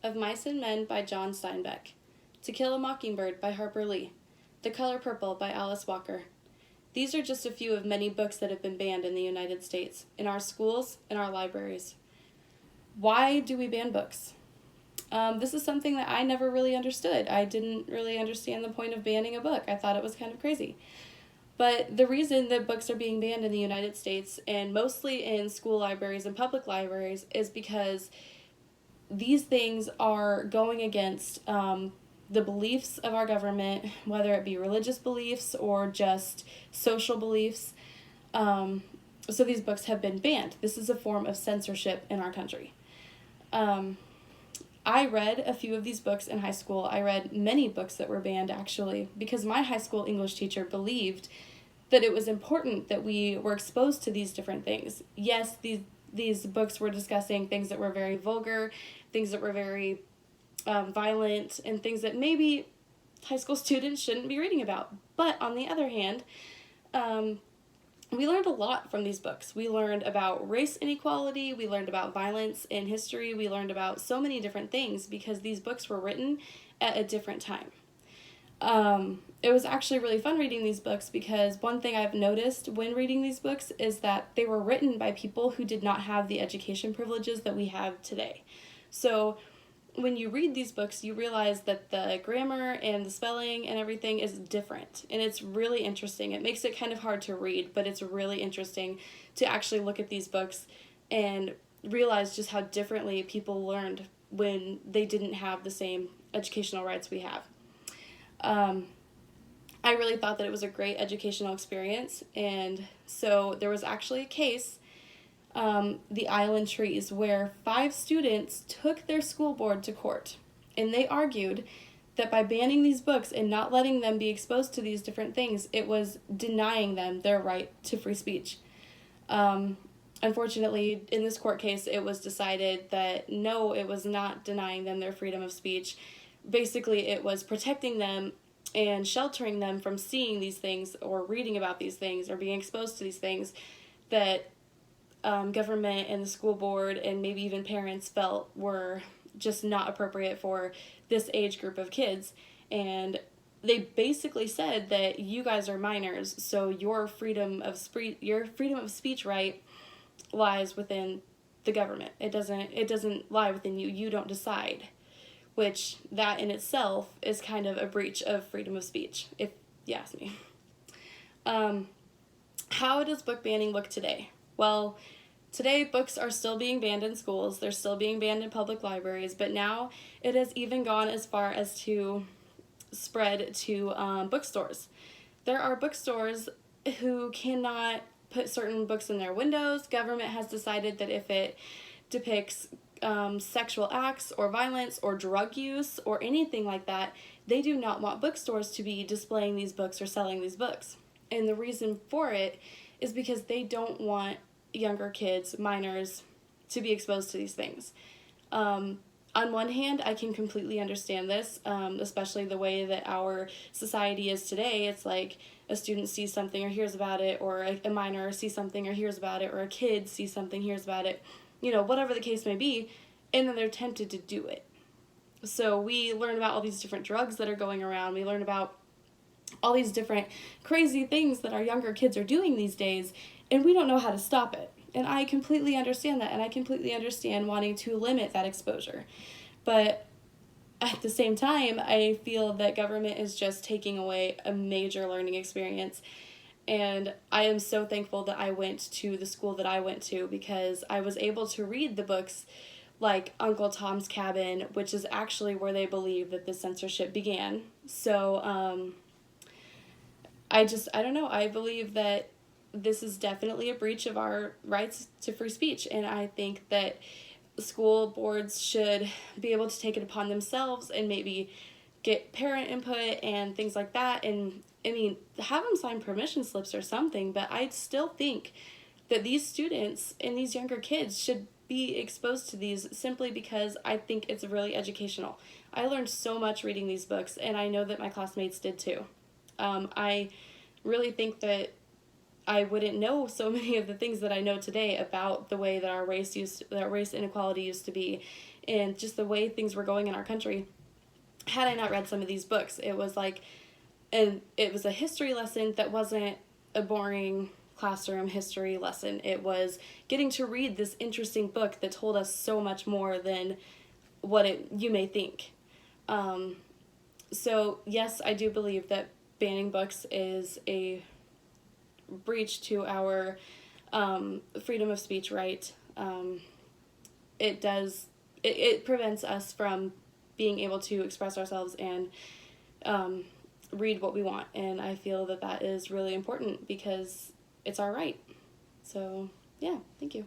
Of Mice and Men by John Steinbeck, To Kill a Mockingbird by Harper Lee, The Color Purple by Alice Walker. These are just a few of many books that have been banned in the United States, in our schools, in our libraries. Why do we ban books? This is something that I never really understood. I didn't really understand the point of banning a book. I thought it was kind of crazy. But the reason that books are being banned in the United States, and mostly in school libraries and public libraries, is because these things are going against the beliefs of our government, whether it be religious beliefs or just social beliefs. So these books have been banned. This is a form of censorship in our country. I read a few of these books in high school. I read many books that were banned, actually, because my high school English teacher believed that it was important that we were exposed to these different things. Yes, these books were discussing things that were very vulgar, things that were very violent, and things that maybe high school students shouldn't be reading about. But on the other hand, we learned a lot from these books. We learned about race inequality, we learned about violence in history, we learned about so many different things because these books were written at a different time. It was actually really fun reading these books because one thing I've noticed when reading these books is that they were written by people who did not have the education privileges that we have today. So when you read these books, you realize that the grammar and the spelling and everything is different, and it's really interesting. It makes it kind of hard to read, but it's really interesting to actually look at these books and realize just how differently people learned when they didn't have the same educational rights we have. I really thought that it was a great educational experience, and so there was actually a case, the Island Trees, where 5 students took their school board to court, and they argued that by banning these books and not letting them be exposed to these different things, it was denying them their right to free speech. Unfortunately, in this court case, it was decided that no, it was not denying them their freedom of speech. Basically, it was protecting them and sheltering them from seeing these things or reading about these things or being exposed to these things that government and the school board and maybe even parents felt were just not appropriate for this age group of kids. And they basically said that you guys are minors, so your freedom of speech right lies within the government. It doesn't lie within you. You don't decide. Which that in itself is kind of a breach of freedom of speech, if you ask me. How does book banning look today? Well, today books are still being banned in schools, they're still being banned in public libraries, but now it has even gone as far as to spread to bookstores. There are bookstores who cannot put certain books in their windows. Government has decided that if it depicts sexual acts or violence or drug use or anything like that, they do not want bookstores to be displaying these books or selling these books. And the reason for it is because they don't want younger kids, minors, to be exposed to these things. On one hand, I can completely understand this, especially the way that our society is today. It's like a student sees something or hears about it, or a minor sees something or hears about it, or a kid sees something, hears about it, whatever the case may be, and then they're tempted to do it. So we learn about all these different drugs that are going around. We learn about all these different crazy things that our younger kids are doing these days, and we don't know how to stop it. And I completely understand that, and I completely understand wanting to limit that exposure. But at the same time, I feel that government is just taking away a major learning experience. And I am so thankful that I went to the school that I went to, because I was able to read the books like Uncle Tom's Cabin, which is actually where they believe that the censorship began. So I don't know. I believe that this is definitely a breach of our rights to free speech, and I think that school boards should be able to take it upon themselves and maybe get parent input and things like that. And have them sign permission slips or something, but I still think that these students and these younger kids should be exposed to these simply because I think it's really educational. I learned so much reading these books, and I know that my classmates did too. I really think that I wouldn't know so many of the things that I know today about the way that our race inequality used to be, and just the way things were going in our country, had I not read some of these books. It was like, and it was a history lesson that wasn't a boring classroom history lesson. It was getting to read this interesting book that told us so much more than what you may think. So yes, I do believe that banning books is a breach to our freedom of speech right. It prevents us from being able to express ourselves and read what we want, and I feel that that is really important because it's our right. So yeah, thank you.